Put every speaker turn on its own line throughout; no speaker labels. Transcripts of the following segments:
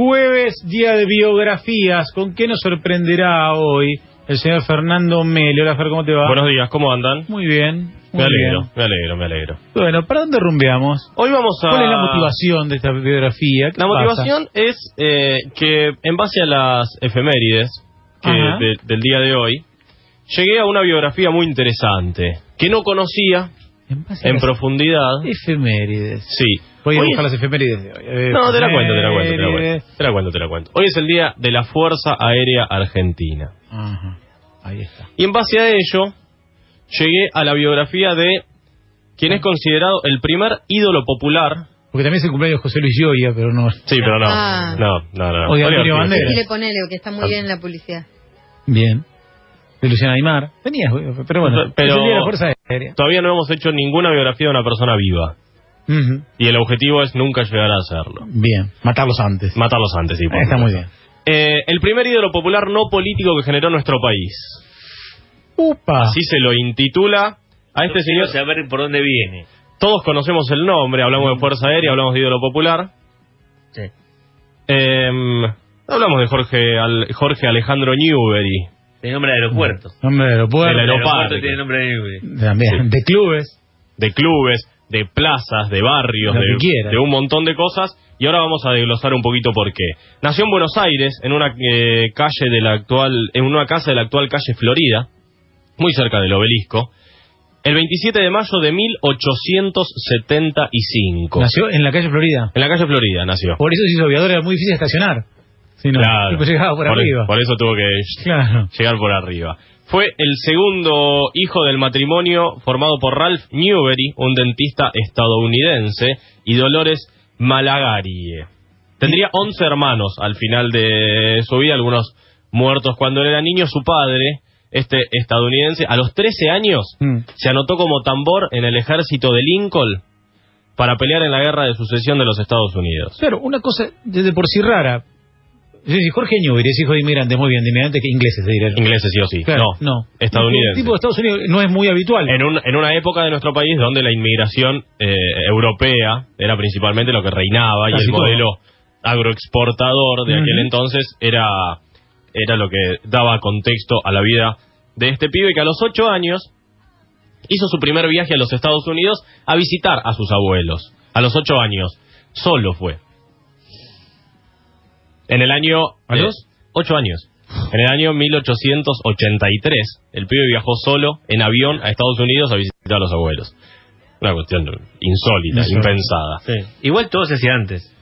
Jueves, día de biografías. ¿Con qué nos sorprenderá hoy el señor Fernando Meli? Hola, Fer, ¿cómo te va?
Buenos días, ¿cómo andan?
Muy bien.
Me alegro.
Bueno, ¿para dónde rumbeamos?
Hoy vamos a...
¿Cuál es la motivación de esta biografía?
La motivación es que en base a las efemérides del día de hoy, llegué a una biografía muy interesante, que no conocía en profundidad.
Efemérides.
Sí.
Voy a buscar las efemérides de hoy.
No, te la cuento. Hoy es el día de la Fuerza Aérea Argentina.
Ajá. Ahí está.
Y en base a ello, llegué a la biografía de quien es considerado el primer ídolo popular.
Porque también es el cumpleaños de José Luis Gioia, pero no.
Sí, pero no.
O de Antonio Banderas.
Sí, le ponele, que está muy bien la publicidad.
Bien. De Luciana Aymar. Venías, pero bueno.
Pero
es el día de la Fuerza Aérea.
Todavía no hemos hecho ninguna biografía de una persona viva. Y el objetivo es nunca llegar a hacerlo.
Bien, matarlos antes.
Sí.
Está muy bien.
El primer ídolo popular no político que generó nuestro país.
¡Upa!
Así se lo intitula a este señor.
Saber por dónde viene.
Todos conocemos el nombre, hablamos de Fuerza Aérea, hablamos de ídolo popular.
Sí.
Hablamos de Jorge Alejandro Newbery.
Tiene nombre de aeropuerto.
Nombre de aeropuerto.
El aeropuerto
tiene nombre de Newbery.
También. Sí. De clubes.
De plazas, de barrios, de un montón de cosas. Y ahora vamos a desglosar un poquito por qué. Nació en Buenos Aires, en una casa de la actual calle Florida, muy cerca del Obelisco, el 27 de mayo de 1875.
¿Nació en la calle Florida?
En la calle Florida nació.
Por eso se hizo aviador, era muy difícil estacionar. Si no,
claro,
llegaba por arriba.
Por eso tuvo que llegar por arriba. Fue el segundo hijo del matrimonio formado por Ralph Newbery, un dentista estadounidense, y Dolores Malagarie. Tendría 11 hermanos al final de su vida, algunos muertos cuando él era niño. Su padre, este estadounidense, a los 13 años se anotó como tambor en el ejército de Lincoln para pelear en la guerra de sucesión de los Estados Unidos.
Claro, una cosa de por sí rara. Jorge Newbery es hijo de inmigrantes, muy bien, de inmigrantes ingleses, te diré.
Ingleses, sí o sí.
Claro,
no, estadounidenses.
El tipo de Estados Unidos no es muy habitual.
En una época de nuestro país donde la inmigración europea era principalmente lo que reinaba. Casi y el modelo agroexportador de aquel entonces era lo que daba contexto a la vida de este pibe, que a los 8 años hizo su primer viaje a los Estados Unidos a visitar a sus abuelos. A los 8 años. Solo fue. En el año... ¿A los 8 años? En el año 1883, el pibe viajó solo en avión a Estados Unidos a visitar a los abuelos. Una cuestión insólita, impensada.
Sí. Igual todo se hacía antes.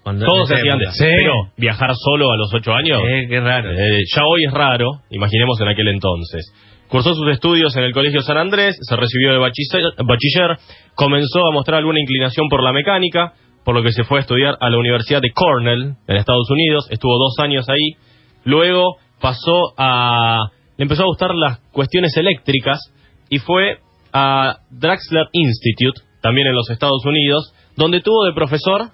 Todo se hacía antes. Sí. Pero viajar solo a los 8 años...
qué raro.
Ya hoy es raro, imaginemos en aquel entonces. Cursó sus estudios en el Colegio San Andrés, se recibió de bachiller, comenzó a mostrar alguna inclinación por la mecánica, por lo que se fue a estudiar a la Universidad de Cornell, en Estados Unidos. Estuvo 2 años ahí. Luego le empezó a gustar las cuestiones eléctricas y fue a Drexler Institute, también en los Estados Unidos, donde tuvo de profesor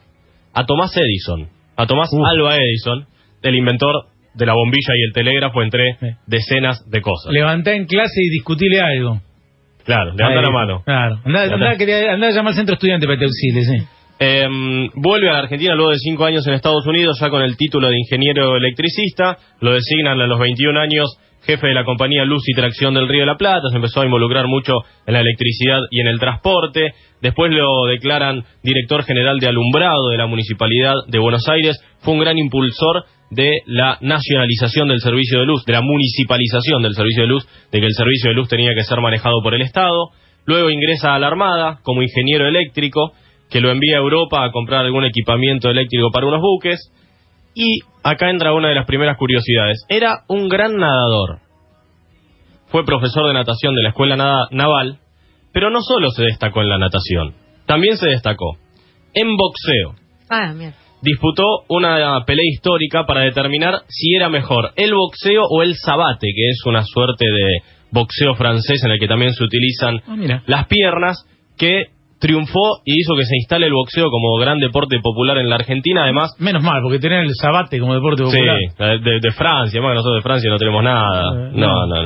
a Thomas Edison, Alva Edison, el inventor de la bombilla y el telégrafo, entre decenas de cosas.
Levantá en clase y discutile algo.
Claro, levanta la mano.
Claro, andá a llamar al centro estudiante para que te auxilie, sí.
Vuelve a la Argentina luego de 5 años en Estados Unidos, ya con el título de ingeniero electricista. Lo designan a los 21 años jefe de la compañía Luz y Tracción del Río de la Plata. Se empezó a involucrar mucho en la electricidad y en el transporte. Después lo declaran director general de alumbrado de la Municipalidad de Buenos Aires. Fue un gran impulsor de la nacionalización del servicio de luz, de la municipalización del servicio de luz, de que el servicio de luz tenía que ser manejado por el Estado. Luego ingresa a la Armada como ingeniero eléctrico, que lo envía a Europa a comprar algún equipamiento eléctrico para unos buques. Y acá entra una de las primeras curiosidades. Era un gran nadador. Fue profesor de natación de la Escuela Naval, pero no solo se destacó en la natación, también se destacó en boxeo.
Mira.
Disputó una pelea histórica para determinar si era mejor el boxeo o el sabate, que es una suerte de boxeo francés en el que también se utilizan las piernas, que triunfó y hizo que se instale el boxeo como gran deporte popular en la Argentina. Además,
menos mal, porque tener el sabate como deporte popular.
Sí, de Francia, más que nosotros de Francia no tenemos nada.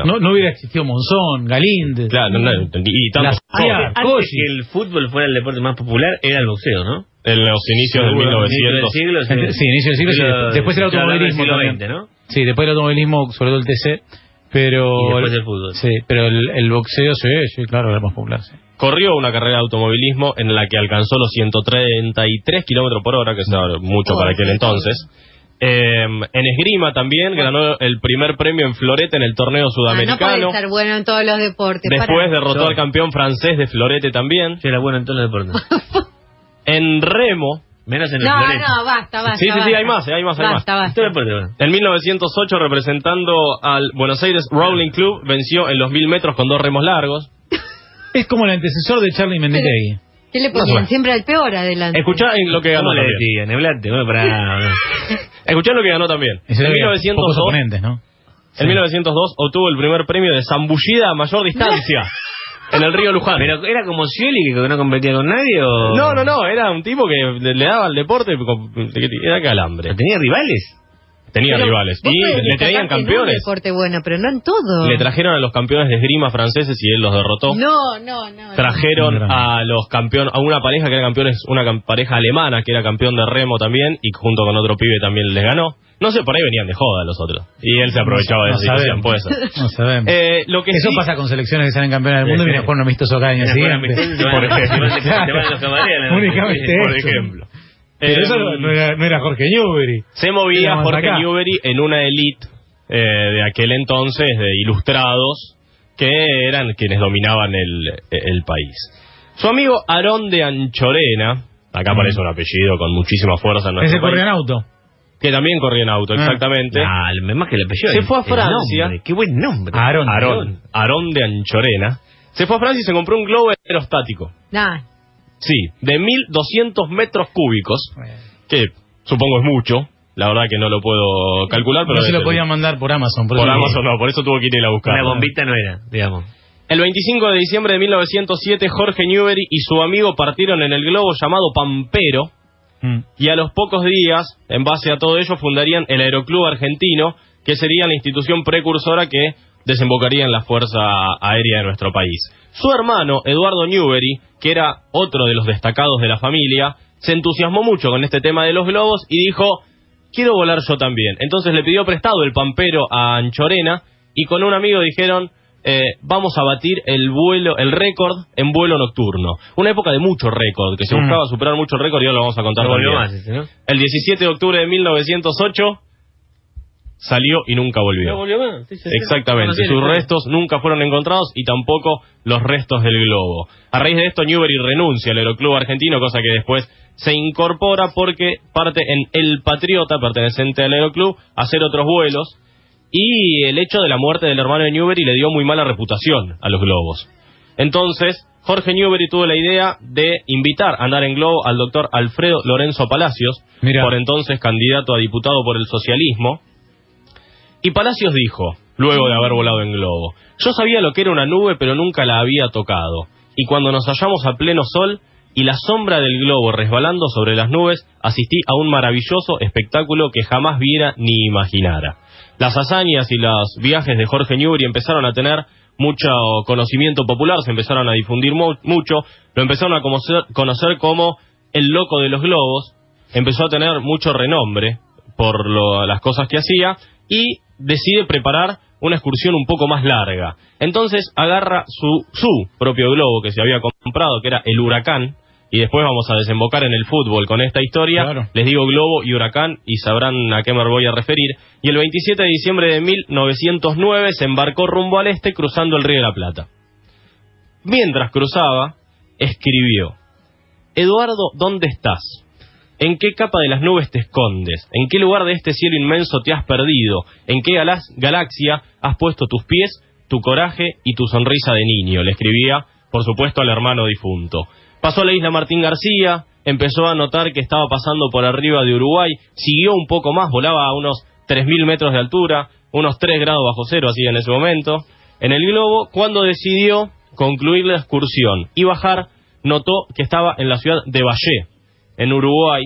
No hubiera existido Monzón, Galíndez.
Claro, y tantos.
Antes que el fútbol fuera el deporte más popular, era el boxeo, ¿no?
En los inicios del 1900.
Sí, inicio del siglo, sí. Después el automovilismo también.
XX, ¿no?
Sí, después el automovilismo, sobre todo el TC, pero...
Y después el fútbol.
Sí, pero el boxeo, sí, claro, era más popular, sí.
Corrió una carrera de automovilismo en la que alcanzó los 133 kilómetros por hora, que es mucho para aquel entonces. En esgrima también ganó el primer premio en florete en el torneo
No
sudamericano.
puede estar bueno en todos los deportes.
Después derrotó al campeón francés de florete también.
Yo era bueno en todos los deportes.
En remo.
Menos en el
No,
florete.
basta.
Sí, hay más.
Basta.
Todo deporte, bueno.
En 1908, representando al Buenos Aires Rowing Club, venció en los 1000 metros con 2 remos largos.
Es como el antecesor de Charlie Menditegui.
¿Qué le
Más o
ponían?
menos.
Siempre al peor adelante.
Escuchá en lo que ganó
¿Cómo le
también.
decía? Neblate, bueno, para...
Escuchá lo que ganó también.
Ese
En
había
1902,
pocos oponentes, ¿no?
en 1902 obtuvo el primer premio de zambullida a mayor distancia en el río Luján.
¿Pero era como Scioli que no competía con nadie o...?
No, era un tipo que le daba al deporte, era calambre.
¿Tenía rivales?
Tenía
Pero
rivales.
vos
Y
podés
le traían
destacarte en un
campeones.
deporte bueno, pero no en todo.
Le trajeron a los campeones de esgrima franceses y él los derrotó.
No.
Trajeron
No.
a los campeones, a una pareja que era campeones, pareja alemana que era campeón de remo también y junto con otro pibe también les ganó. No sé, por ahí venían de joda los otros. Y él se aprovechaba de esa situación, puede ser.
No sabemos.
Lo que
Eso
sí,
pasa con selecciones que salen campeones del mundo y vienen a jugar un amistoso cada año siguiente.
por ejemplo.
Te van los camareros.
Únicamente
por
eso.
ejemplo.
Pero eso no era Jorge Newbery.
Se movía
Éramos
Jorge
acá.
Newbery en una elite de aquel entonces de ilustrados que eran quienes dominaban el país. Su amigo Aarón de Anchorena, acá aparece un apellido con muchísima fuerza en nuestro
Ese corría
país,
en auto.
que también corría en auto, exactamente.
Más que el apellido.
Se fue a
el
Francia.
nombre, qué buen nombre.
Aarón de Anchorena. Se fue a Francia y se compró un globo aerostático.
Nah.
Sí, de 1200 metros cúbicos, que supongo es mucho. La verdad que no lo puedo calcular, pero
No se
debe
lo
ser
podían mandar por Amazon.
por Amazon no, por eso tuvo que ir a buscar.
Una bombita no era, digamos.
El 25 de diciembre de 1907, Jorge Newbery y su amigo partieron en el globo llamado Pampero, y a los pocos días, en base a todo ello, fundarían el Aeroclub Argentino, que sería la institución precursora que desembocaría en la Fuerza Aérea de nuestro país. Su hermano, Eduardo Newbery, que era otro de los destacados de la familia, se entusiasmó mucho con este tema de los globos y dijo: quiero volar yo también. Entonces le pidió prestado el Pampero a Anchorena y con un amigo dijeron: vamos a batir el récord en vuelo nocturno. Una época de mucho récord, que se buscaba superar mucho el récord y ahora lo vamos a contar también.
Más ese, ¿no?
El 17 de octubre de 1908 salió y nunca volvió.
No volvió más. Sí,
Exactamente, sus restos nunca fueron encontrados y tampoco los restos del globo. A raíz de esto, Newbery renuncia al Aeroclub Argentino, cosa que después se incorpora porque parte en El Patriota, perteneciente al Aeroclub, a hacer otros vuelos, y el hecho de la muerte del hermano de Newbery le dio muy mala reputación a los globos. Entonces, Jorge Newbery tuvo la idea de invitar a andar en globo al doctor Alfredo Lorenzo Palacios, por entonces candidato a diputado por el socialismo. Y Palacios dijo, luego de haber volado en globo: yo sabía lo que era una nube, pero nunca la había tocado. Y cuando nos hallamos a pleno sol y la sombra del globo resbalando sobre las nubes, asistí a un maravilloso espectáculo que jamás viera ni imaginara. Las hazañas y los viajes de Jorge Newbery empezaron a tener mucho conocimiento popular, se empezaron a difundir mucho, lo empezaron a conocer como el loco de los globos, empezó a tener mucho renombre por las cosas que hacía y decide preparar una excursión un poco más larga. Entonces agarra su propio globo que se había comprado, que era el Huracán, y después vamos a desembocar en el fútbol con esta historia. Claro. Les digo globo y huracán y sabrán a qué me voy a referir. Y el 27 de diciembre de 1909 se embarcó rumbo al este cruzando el Río de la Plata. Mientras cruzaba, escribió: Eduardo, ¿dónde estás? ¿En qué capa de las nubes te escondes? ¿En qué lugar de este cielo inmenso te has perdido? ¿En qué galaxia has puesto tus pies, tu coraje y tu sonrisa de niño? Le escribía, por supuesto, al hermano difunto. Pasó a la isla Martín García, empezó a notar que estaba pasando por arriba de Uruguay, siguió un poco más, volaba a unos 3.000 metros de altura, unos 3 grados bajo cero, así en ese momento, en el globo. Cuando decidió concluir la excursión y bajar, notó que estaba en la ciudad de Valle, en Uruguay,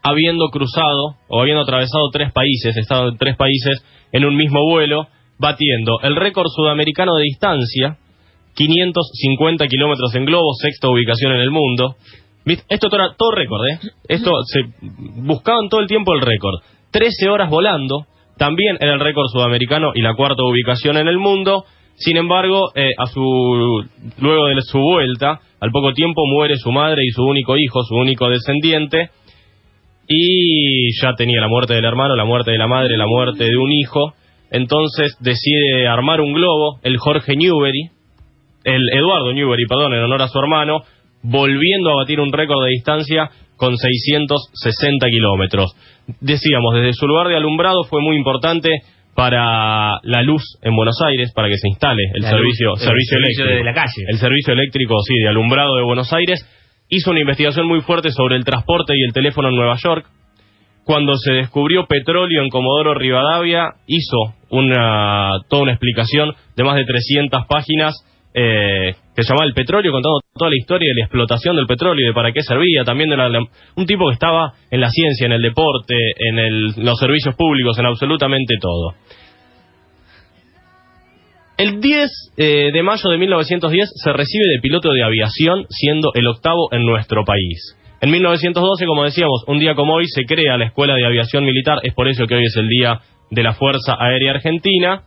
habiendo cruzado o habiendo atravesado 3 países, estado en 3 países en un mismo vuelo, batiendo el récord sudamericano de distancia, 550 kilómetros en globo, 6ª ubicación en el mundo, ¿Viste? Esto era todo récord, ¿eh? Buscaban todo el tiempo el récord. 13 horas volando, también era el récord sudamericano y la cuarta ubicación en el mundo. Sin embargo, luego de su vuelta, al poco tiempo muere su madre y su único hijo, su único descendiente, y ya tenía la muerte del hermano, la muerte de la madre, la muerte de un hijo. Entonces decide armar un globo, el Eduardo Newbery, perdón, en honor a su hermano, volviendo a batir un récord de distancia con 660 kilómetros. Decíamos, desde su lugar de alumbrado fue muy importante para la luz en Buenos Aires, para que se instale el servicio eléctrico
de la calle.
El servicio eléctrico, sí, de alumbrado de Buenos Aires. Hizo una investigación muy fuerte sobre el transporte y el teléfono en Nueva York. Cuando se descubrió petróleo en Comodoro Rivadavia, hizo toda una explicación de más de 300 páginas que se llamaba El petróleo, contando toda la historia de la explotación del petróleo y de para qué servía. También un tipo que estaba en la ciencia, en el deporte, en los servicios públicos, en absolutamente todo. El 10 de mayo de 1910 se recibe de piloto de aviación, siendo el 8º en nuestro país. En 1912, como decíamos, un día como hoy se crea la Escuela de Aviación Militar, es por eso que hoy es el Día de la Fuerza Aérea Argentina,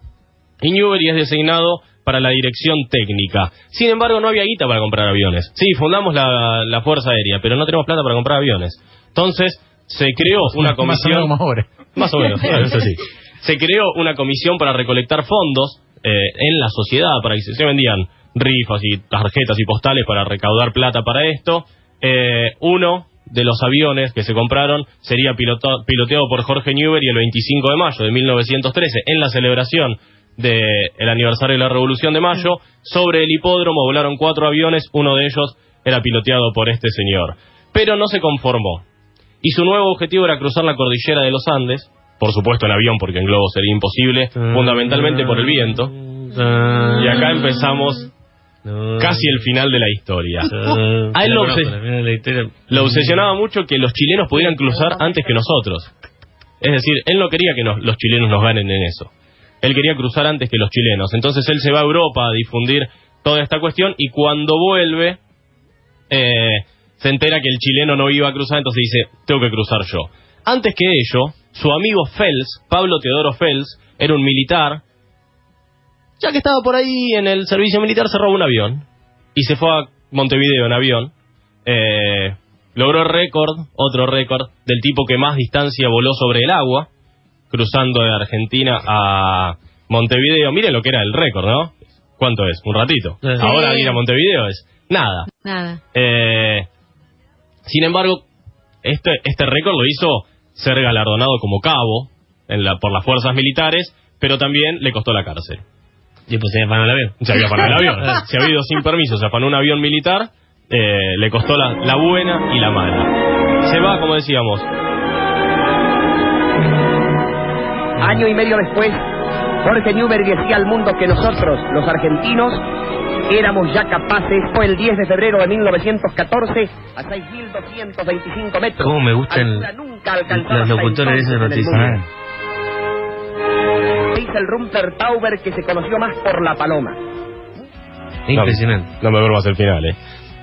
y Newbery es designado para la dirección técnica. Sin embargo, no había guita para comprar aviones. Sí, fundamos la Fuerza Aérea, pero no tenemos plata para comprar aviones. Entonces, se creó una comisión... Más o menos, eso sí. Se creó una comisión para recolectar fondos en la sociedad, para que se vendían rifas y tarjetas y postales para recaudar plata para esto. Uno de los aviones que se compraron sería piloteado por Jorge Newbery el 25 de mayo de 1913, en la celebración del aniversario de la Revolución de Mayo. Sobre el hipódromo volaron 4 aviones, uno de ellos era piloteado por este señor. Pero no se conformó, y su nuevo objetivo era cruzar la cordillera de los Andes, por supuesto en avión, porque en globo sería imposible, fundamentalmente por el viento. Y acá empezamos casi el final de la historia. A él lo obsesionaba mucho que los chilenos pudieran cruzar antes que nosotros. Es decir, él no quería que los chilenos nos ganen en eso. Él quería cruzar antes que los chilenos. Entonces él se va a Europa a difundir toda esta cuestión, y cuando vuelve se entera que el chileno no iba a cruzar, entonces dice, tengo que cruzar yo. Antes que ello, su amigo Fels, Pablo Teodoro Fels, era un militar. Ya que estaba por ahí en el servicio militar, se robó un avión y se fue a Montevideo en avión. Logró otro récord del tipo que más distancia voló sobre el agua, cruzando de Argentina a Montevideo. Miren lo que era el récord, ¿no? ¿Cuánto es? Un ratito.
Sí.
Ahora ir a Montevideo es nada. Sin embargo, este récord lo hizo ser galardonado como cabo por las fuerzas militares, pero también le costó la cárcel.
Y pues se afanó el avión.
Se había afanado el avión. Se había ido sin permiso, se afanó un avión militar, le costó la buena y la mala. Se va, como decíamos.
Año y medio después, Jorge Newbery decía al mundo que nosotros, los argentinos, éramos ya capaces, fue el 10 de febrero de 1914, a 6.225 metros.
¿Cómo me gustan los locutores de esas noticias?
Dice el Rumper Tauber que se conoció más por la paloma.
Impresionante.
No me vuelvo a hacer el final,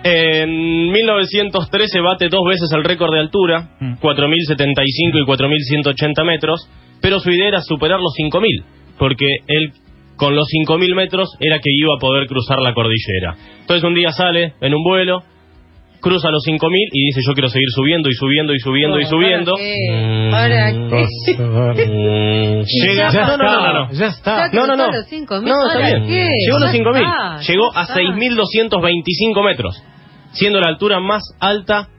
En 1913 bate 2 veces el récord de altura, 4.075 y 4.180 metros, pero su idea era superar los 5.000, porque él con los 5.000 metros era que iba a poder cruzar la cordillera. Entonces un día sale en un vuelo, cruza los 5.000 y dice, yo quiero seguir subiendo y subiendo y subiendo y subiendo.
¿Para qué?
Llega...
Ya está.
No,
Los 5.000. No, está bien.
¿Qué?
Llegó a los 5.000.
Ya
Llegó a
está.
6.225 metros, siendo la altura más alta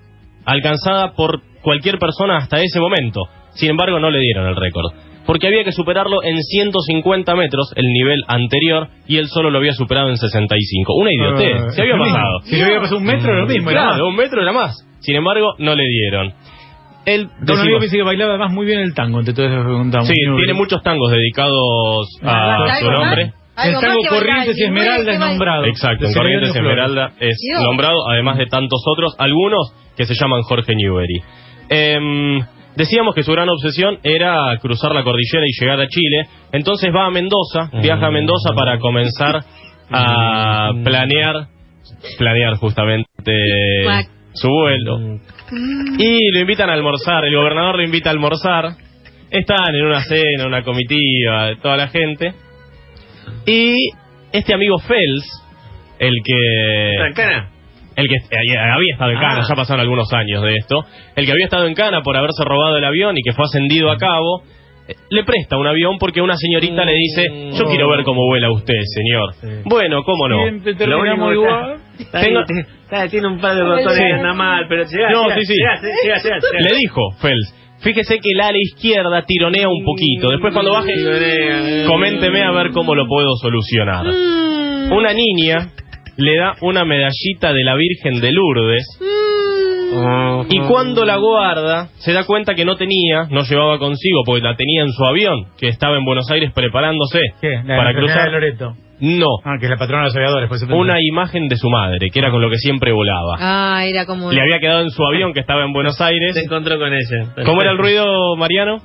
alcanzada por cualquier persona hasta ese momento. Sin embargo, no le dieron el récord, porque había que superarlo en 150 metros, el nivel anterior, y él solo lo había superado en 65. Una idiotez, se había pasado.
Si le había pasado 1 metro, era lo mismo.
Claro, 1 metro era más. Sin embargo, no le dieron. Él,
Don amigo que dice que bailaba además muy bien el tango, entre todas esas preguntamos.
sí, tiene muchos tangos dedicados a su nombre.
El tango Corrientes y Esmeralda es nombrado.
Exacto, en
De
Corrientes y
Severiano
Esmeralda es
Dios.
nombrado, además de tantos otros, algunos que se llaman Jorge Newbery. Decíamos que su gran obsesión era cruzar la cordillera y llegar a Chile. Entonces va a Mendoza, viaja a Mendoza para comenzar a planear justamente su vuelo. Y lo invitan a almorzar, el gobernador lo invita a almorzar. Están en una cena, una comitiva, toda la gente. Y este amigo Fels, el que había estado en Cana, ya pasaron algunos años de esto, el que había estado en Cana por haberse robado el avión y que fue ascendido a cabo, le presta un avión porque una señorita le dice: yo quiero ver cómo vuela usted, señor. Sí. Bueno, cómo no.
Lo único igual.
Tiene un par de botones que anda mal, pero llega.
Le dijo Fels: fíjese que el ala izquierda tironea un poquito. Después cuando baje, coménteme a ver cómo lo puedo solucionar. Una niña le da una medallita de la Virgen de Lourdes. Y cuando la guarda, se da cuenta que no llevaba consigo, porque la tenía en su avión, que estaba en Buenos Aires preparándose para cruzar.
De Loreto?
No.
Que es la patrona de los aviadores.
Una imagen de su madre, que era con lo que siempre volaba.
Era como...
Le había quedado en su avión, que estaba en Buenos Aires.
Se encontró con ella. Perfecto.
¿Cómo era el ruido, Mariano?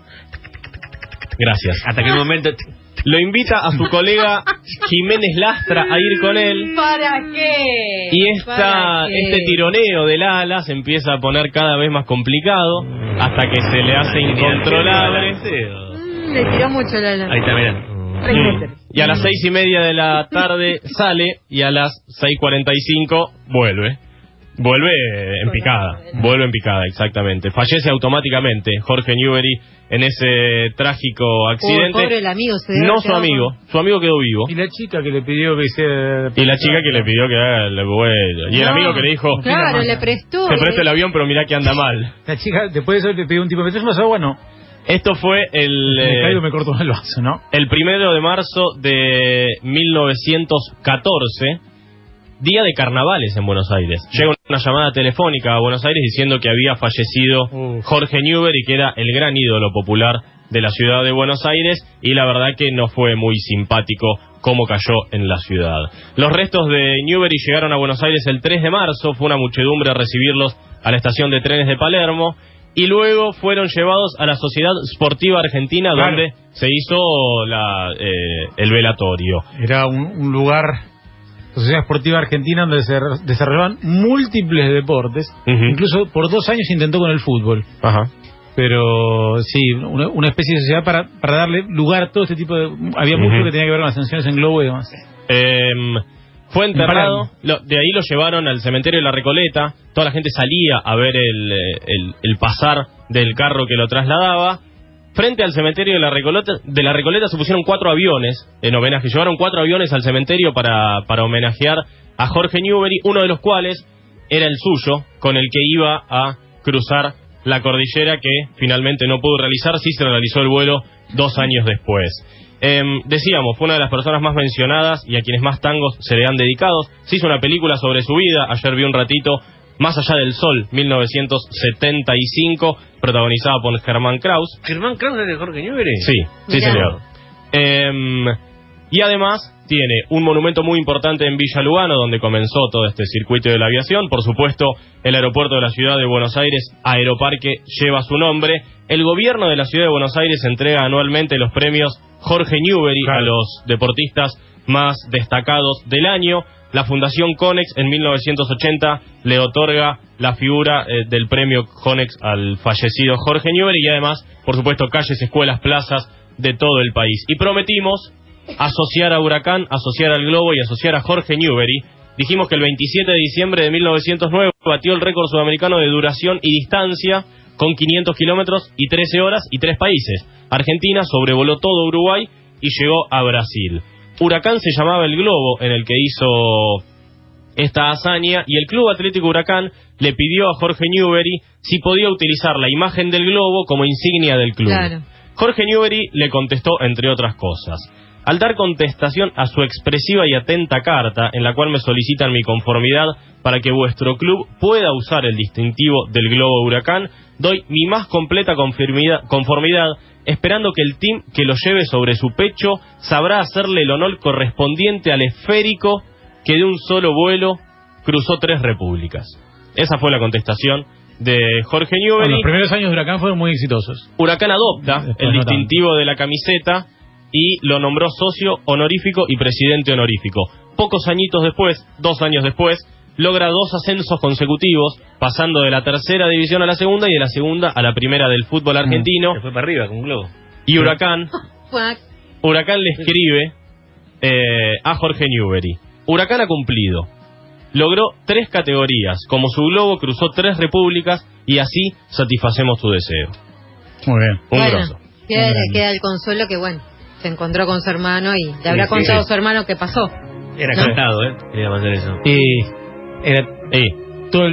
Gracias.
Hasta que un momento...
Lo invita a su colega Jiménez Lastra a ir con él.
¿Para qué?
Y este tironeo del ala se empieza a poner cada vez más complicado hasta que se le hace incontrolable.
Le tiró mucho el ala.
Ahí está, mirá. Y a las 6:30 de la tarde sale y a las 6:45 vuelve. Vuelve en picada, exactamente. Fallece automáticamente Jorge Newbery en ese trágico accidente.
Pobre el amigo,
su amigo quedó vivo.
Y la chica que le pidió que hiciera...
haga el vuelo. Y el amigo que le dijo...
Claro, le prestó.
Te presto el avión, pero mirá que anda mal.
La chica, después de eso, le pidió un tipo, ¿me traes más agua? No.
Esto fue
me cortó el vaso, ¿no?
El 1 de marzo de 1914... día de carnavales en Buenos Aires. Llega una llamada telefónica a Buenos Aires diciendo que había fallecido Jorge Newbery, que era el gran ídolo popular de la ciudad de Buenos Aires, y la verdad que no fue muy simpático cómo cayó en la ciudad. Los restos de Newbery llegaron a Buenos Aires el 3 de marzo, fue una muchedumbre a recibirlos a la estación de trenes de Palermo, y luego fueron llevados a la Sociedad Sportiva Argentina, donde se hizo el velatorio.
Era un lugar... Sociedad Esportiva Argentina, donde se desarrollaban múltiples deportes. Incluso por 2 años intentó con el fútbol. Pero sí, una especie de sociedad para darle lugar a todo este tipo de... Había mucho que tenía que ver con las sanciones en globo y demás.
Fue enterrado, de ahí lo llevaron al cementerio de La Recoleta. Toda la gente salía a ver el pasar del carro que lo trasladaba. Frente al cementerio de la Recoleta se pusieron 4 aviones en homenaje. Llevaron 4 aviones al cementerio para homenajear a Jorge Newbery, uno de los cuales era el suyo, con el que iba a cruzar la cordillera, que finalmente no pudo realizar. Sí se realizó el vuelo 2 años después. Decíamos, fue una de las personas más mencionadas y a quienes más tangos se le han dedicado. Se hizo una película sobre su vida, ayer vi un ratito, Más allá del sol, 1975, protagonizada por Germán Kraus.
¿Germán Kraus es de Jorge Newbery?
Sí, señor. Y además tiene un monumento muy importante en Villa Lugano, donde comenzó todo este circuito de la aviación. Por supuesto, el aeropuerto de la ciudad de Buenos Aires, Aeroparque, lleva su nombre. El gobierno de la ciudad de Buenos Aires entrega anualmente los premios Jorge Newbery a los deportistas más destacados del año. La Fundación Conex en 1980 le otorga la figura del premio Conex al fallecido Jorge Newbery, y además, por supuesto, calles, escuelas, plazas de todo el país. Y prometimos asociar a Huracán, asociar al Globo y asociar a Jorge Newbery. Dijimos que el 27 de diciembre de 1909 batió el récord sudamericano de duración y distancia con 500 kilómetros y 13 horas y 3 países. Argentina sobrevoló todo Uruguay y llegó a Brasil. Huracán se llamaba el globo en el que hizo esta hazaña, y el Club Atlético Huracán le pidió a Jorge Newbery si podía utilizar la imagen del globo como insignia del club. Claro. Jorge Newbery le contestó, entre otras cosas: al dar contestación a su expresiva y atenta carta, en la cual me solicitan mi conformidad para que vuestro club pueda usar el distintivo del globo Huracán, doy mi más completa conformidad, esperando que el team que lo lleve sobre su pecho sabrá hacerle el honor correspondiente al esférico que de un solo vuelo cruzó 3 repúblicas. Esa fue la contestación de Jorge Newbery.
Los primeros años de Huracán fueron muy exitosos.
Huracán adopta el distintivo de la camiseta y lo nombró socio honorífico y presidente honorífico. Pocos añitos después, 2 años después, logra 2 ascensos consecutivos, pasando de la tercera división a la segunda y de la segunda a la primera del fútbol argentino.
Se fue para arriba con un globo.
Y Huracán le escribe a Jorge Newbery: Huracán ha cumplido. Logró 3 categorías, como su globo cruzó 3 repúblicas y así satisfacemos tu deseo.
Muy bien.
Un grosso.
Queda el consuelo que, bueno, se encontró con su hermano y le habrá contado a su hermano qué pasó.
Era cantado, quería mandar eso.
Y era todo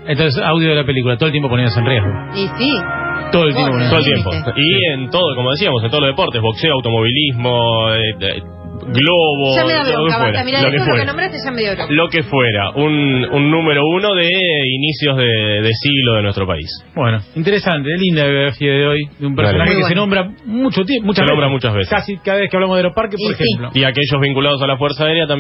entonces audio de la película, todo el tiempo ponías en riesgo.
Y sí.
Todo el tiempo.
Todo el tiempo. Y en todo, como decíamos, en todos los deportes, boxeo, automovilismo, globo,
Ya me da bronca, Basta, mira,
lo que
eso
fuera.
lo que nombraste ya me dio bronca.
Lo que fuera, un número 1 de inicios de siglo de nuestro país.
Bueno, interesante, linda biografía de hoy, de un personaje que se nombra muchas veces.
Casi
Cada vez que hablamos de Aeroparque, por ejemplo.
Y aquellos vinculados a la Fuerza Aérea también.